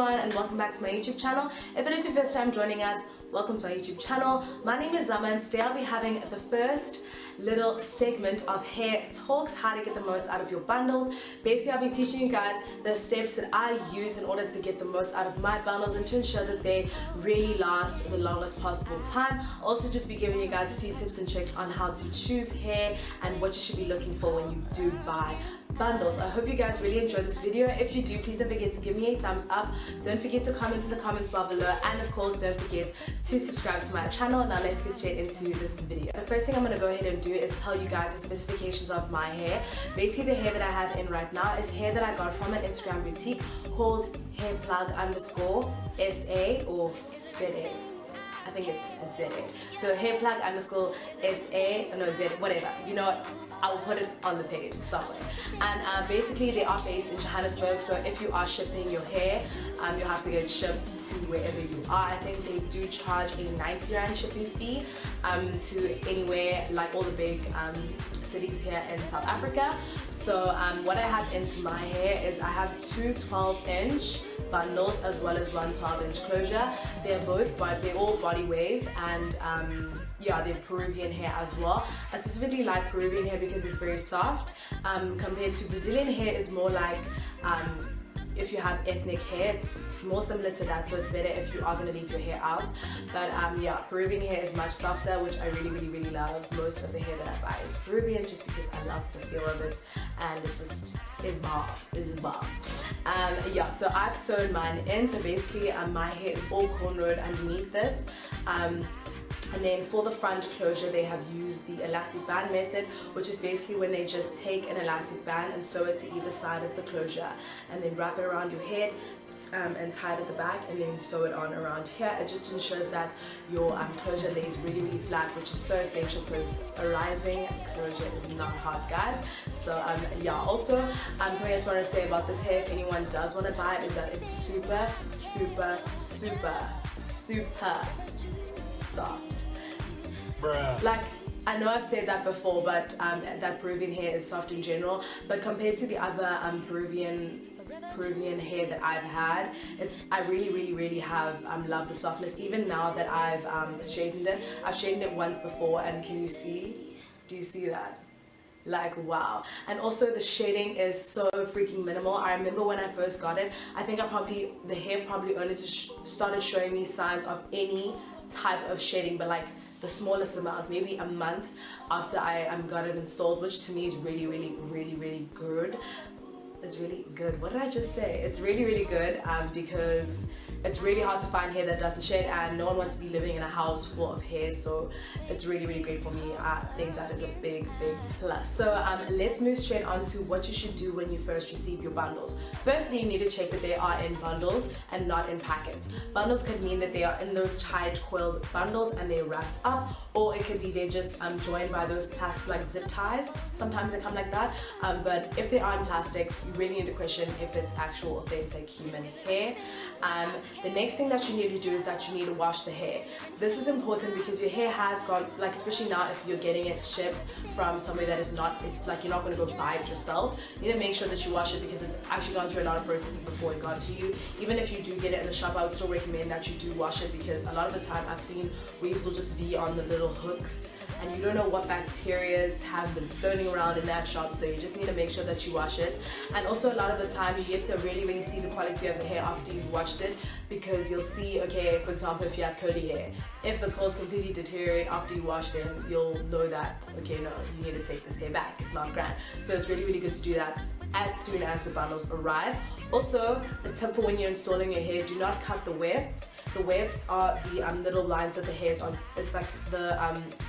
And welcome back to my YouTube channel. If it is your first time joining us, welcome to my YouTube channel. My name is Zama and today I'll be having the first little segment of hair talks, how to get the most out of your bundles. Basically, I'll be teaching you guys the steps that I use in order to get the most out of my bundles and to ensure that they really last the longest possible time. I'll also just be giving you guys a few tips and tricks on how to choose hair and what you should be looking for when you do buy bundles. I hope you guys really enjoyed this video. If you do, please don't forget to give me a thumbs up. Don't forget to comment in the comments bar below, and of course don't forget to subscribe to my channel. Now let's get straight into this video. The first thing I'm going to go ahead and do is tell you guys the specifications of my hair. Basically, the hair that I have in right now is hair that I got from an Instagram boutique called hairplug_SA or ZA. I think it's ZA. So hairplug_SA, no, Z, whatever. You know what? I will put it on the page somewhere. And basically they are based in Johannesburg, so if you are shipping your hair, you have to get it shipped to wherever you are. I think they do charge a 90 Rand shipping fee to anywhere, like all the big cities here in South Africa. So what I have into my hair is I have two 12-inch bundles as well as one 12-inch closure. They're all body wave, and yeah, they're Peruvian hair as well. I specifically like Peruvian hair because it's very soft compared to Brazilian hair. Is more like if you have ethnic hair, it's more similar to that, so it's better if you are going to leave your hair out. But yeah, Peruvian hair is much softer, which I really love. Most of the hair that I buy is Peruvian just because I love the feel of it, and it's just bomb. It's just bomb. Yeah, so I've sewn mine in. So basically my hair is all cornrowed underneath this. And then for the front closure, they have used the elastic band method, which is basically when they just take an elastic band and sew it to either side of the closure and then wrap it around your head and tie it at the back and then sew it on around here. It just ensures that your closure lays really flat, which is so essential because a rising closure is not hard, guys. So yeah, also something I just want to say about this hair, if anyone does want to buy it, is that it's super soft. Bruh. Like, I know I've said that before, but that Peruvian hair is soft in general, but compared to the other Peruvian hair that I've had, I really have loved the softness. Even now that I've straightened it once before, and do you see that? Like, wow. And also the shading is so freaking minimal. I remember when I first got it, I think the hair probably only started showing me signs of any type of shading, but like the smallest amount, maybe a month after I got it installed, which to me is really good. It's really good. What did I just say? It's really good because it's really hard to find hair that doesn't shade, and no one wants to be living in a house full of hair, so it's really great for me. I think that is a big plus. So let's move straight on to what you should do when you first receive your bundles. Firstly, you need to check that they are in bundles and not in packets. Bundles could mean that they are in those tight coiled bundles and they're wrapped up, or it could be they're just joined by those plastic like zip ties. Sometimes they come like that, but if they are in plastics, you really need to question if it's actual authentic human hair. The next thing that you need to do is that you need to wash the hair. This is important because your hair has gone, like especially now if you're getting it shipped from somewhere that is not, it's like you're not going to go buy it yourself. You need to make sure that you wash it because it's actually gone through a lot of processes before it got to you. Even if you do get it in the shop, I would still recommend that you do wash it, because a lot of the time I've seen weaves will just be on the little hooks and you don't know what bacteria have been floating around in that shop, so you just need to make sure that you wash it. And also a lot of the time you get to really see the quality of the hair after you've washed it, because you'll see, okay, for example, if you have curly hair, if the curls completely deteriorate after you wash them, you'll know that, okay, no, you need to take this hair back, it's not grand. So it's really good to do that as soon as the bundles arrive. Also, a tip for when you're installing your hair, do not cut the wefts. The wefts are the little lines that the hair is on. It's like the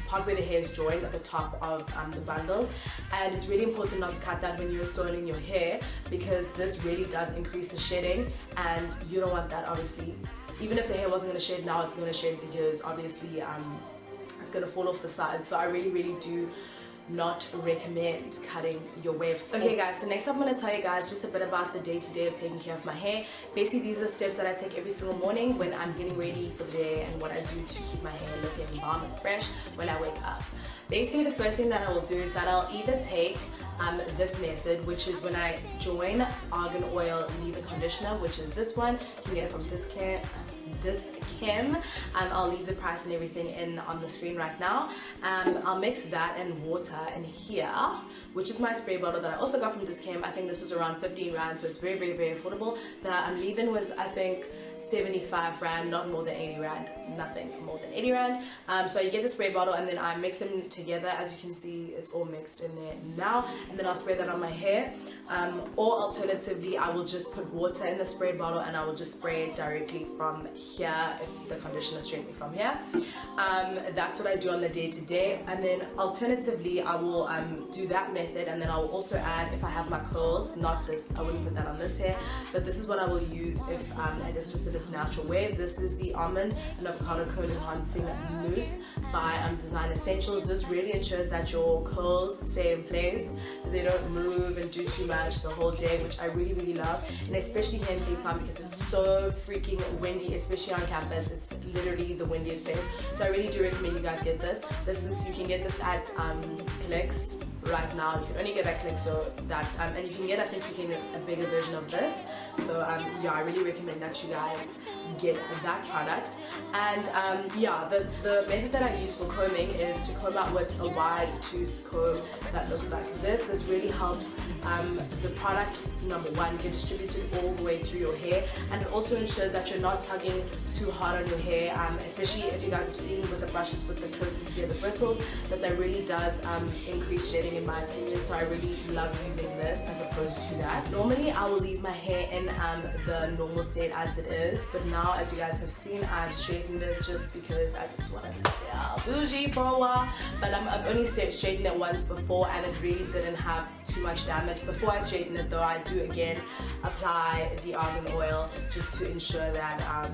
part where the hair is joined at the top of the bundles, and it's really important not to cut that when you're installing your hair, because this really does increase the shedding, and you don't want that, obviously. Even if the hair wasn't going to shed, now it's going to shed because obviously it's going to fall off the side. So I really do not recommend cutting your waves. Okay guys, so next up I'm going to tell you guys just a bit about the day-to-day of taking care of my hair. Basically these are steps that I take every single morning when I'm getting ready for the day, and what I do to keep my hair looking balm and fresh when I wake up. Basically the first thing that I will do is that I'll either take this method, which is when I join argan oil leave-in conditioner, which is this one. You can get it from Dischem. I'll leave the price and everything in on the screen right now. I'll mix that and water in here, which is my spray bottle that I also got from Dischem. I think this was around 15 rand, so it's very, very, very affordable. The leave-in was, I think, 75 rand, not more than 80 rand, nothing more than 80 rand. So you get the spray bottle and then I mix them together. As you can see, it's all mixed in there now, and then I'll spray that on my hair. Or alternatively, I will just put water in the spray bottle and I will just spray it directly from here, if the conditioner straight me from here. That's what I do on the day-to-day. And then alternatively, I will do that method, and then I will also add, if I have my curls, not this, I wouldn't put that on this hair, but this is what I will use if it's just in its natural wave. This is the almond and avocado cone enhancing mousse by Design Essentials. This really ensures that your curls stay in place, that they don't move and do too much the whole day, which I really, really love, and especially here in Cape Town because it's so freaking windy, especially on campus. It's literally the windiest place, so I really do recommend you guys get this. You can get this at Clicks right now. You can only get that Click, so that and you can get, I think you can get a bigger version of this. So yeah, I really recommend that you guys get that product. And yeah, the method that I use for combing is to comb out with a wide tooth comb that looks like this. This really helps the product, number one, get distributed all the way through your hair, and it also ensures that you're not tugging too hard on your hair, especially if you guys have seen with the brushes with the closely together bristles, that really does increase shedding in my opinion. So I really love using this as opposed to that. Normally I will leave my hair in the normal state as it is, but now, as you guys have seen, I've straightened it just because I just want to stay bougie for a while. But I've only straightened it once before, and it really didn't have too much damage. Before I straighten it though, I do again apply the argan oil just to ensure that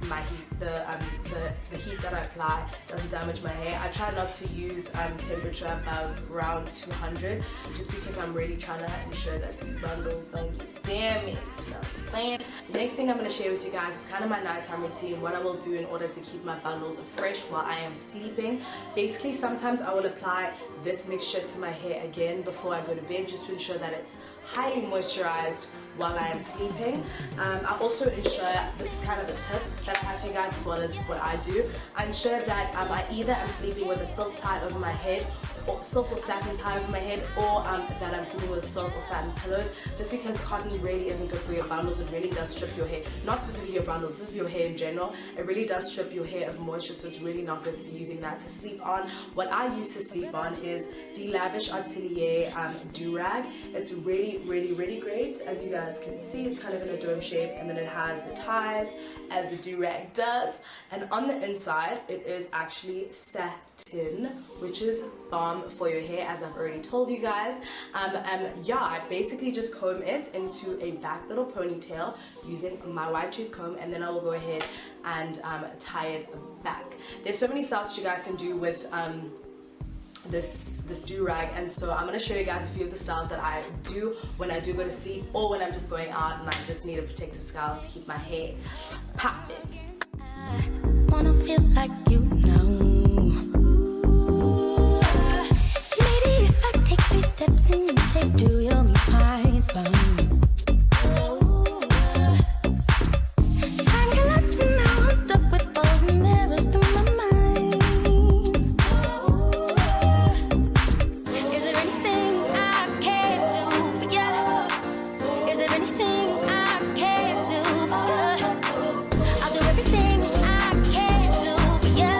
my heat, the heat that I apply doesn't damage my hair. I try not to use temperature above around 200, just because I'm really trying to ensure that these bundles don't get damaged. You know what I'm saying? The next thing I'm going to share with you guys is kind of my nighttime routine, what I will do in order to keep my bundles fresh while I am sleeping. Basically, sometimes I will apply this mixture to my hair again before I go to bed, just to ensure that it's highly moisturized while I am sleeping. I also ensure, this is kind of a tip that I have for you guys as well as what I do, I ensure that I either am sleeping with a silk tie over my head, or silk or satin tie over my head, or that I'm sleeping with silk or satin pillows, just because cotton really isn't good for your bundles. It really does strip your hair, not specifically your bundles, this is your hair in general. It really does strip your hair of moisture, so it's really not good to be using that to sleep on. What I use to sleep on is the Lavish Atelier DO.RAG. It's really, really, really great. As you guys can see, it's kind of in a dome shape, and then it has the ties as the DO.RAG does, and on the inside it is actually satin, which is balm for your hair, as I've already told you guys. Yeah, I basically just comb it into a back little ponytail using my wide tooth comb, and then I will go ahead and tie it back. There's so many styles that you guys can do with this DO.RAG, and so I'm going to show you guys a few of the styles that I do when I do go to sleep, or when I'm just going out and I just need a protective style to keep my hair popping. I wanna feel like you know. Maybe if I take 3 steps and you take 2, you'll be my spine. Time collapsing now, I'm stuck with balls and arrows through my mind. Is there anything I can do for you? Is there anything I can do for you? I'll do everything I can do for you.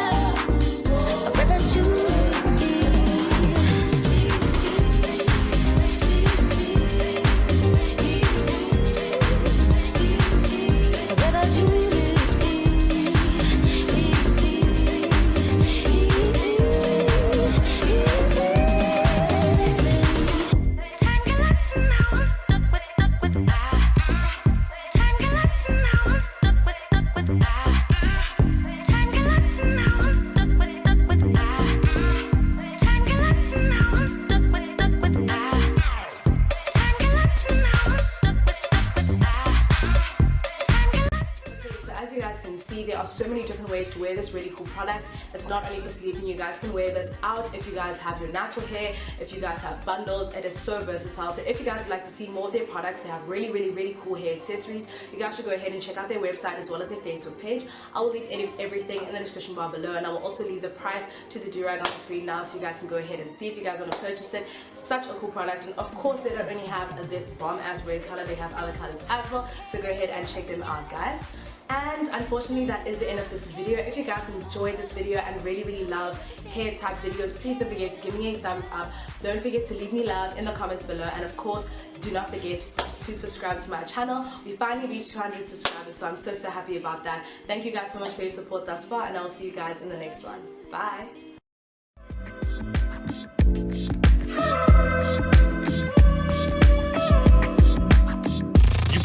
can see, there are so many different ways to wear this really cool product. It's not only for sleeping. You guys can wear this out if you guys have your natural hair, if you guys have bundles. It is so versatile. So if you guys would like to see more of their products, they have really cool hair accessories. You guys should go ahead and check out their website as well as their Facebook page. I will leave everything in the description bar below, and I will also leave the price to the do-rag on the screen now, so you guys can go ahead and see if you guys want to purchase it. Such a cool product, and of course they don't only have this bomb ass red color, they have other colors as well, so go ahead and check them out, guys. And unfortunately that is the end of this video. If you guys enjoyed this video and really love hair type videos, please don't forget to give me a thumbs up. Don't forget to leave me love in the comments below, and of course do not forget to subscribe to my channel. We finally reached 200 subscribers, so I'm so happy about that. Thank you guys so much for your support thus far, and I will see you guys in the next one. Bye.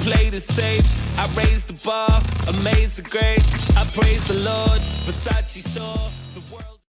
Played it safe, I raised the bar, amazed the grace. I praise the Lord, Versace store.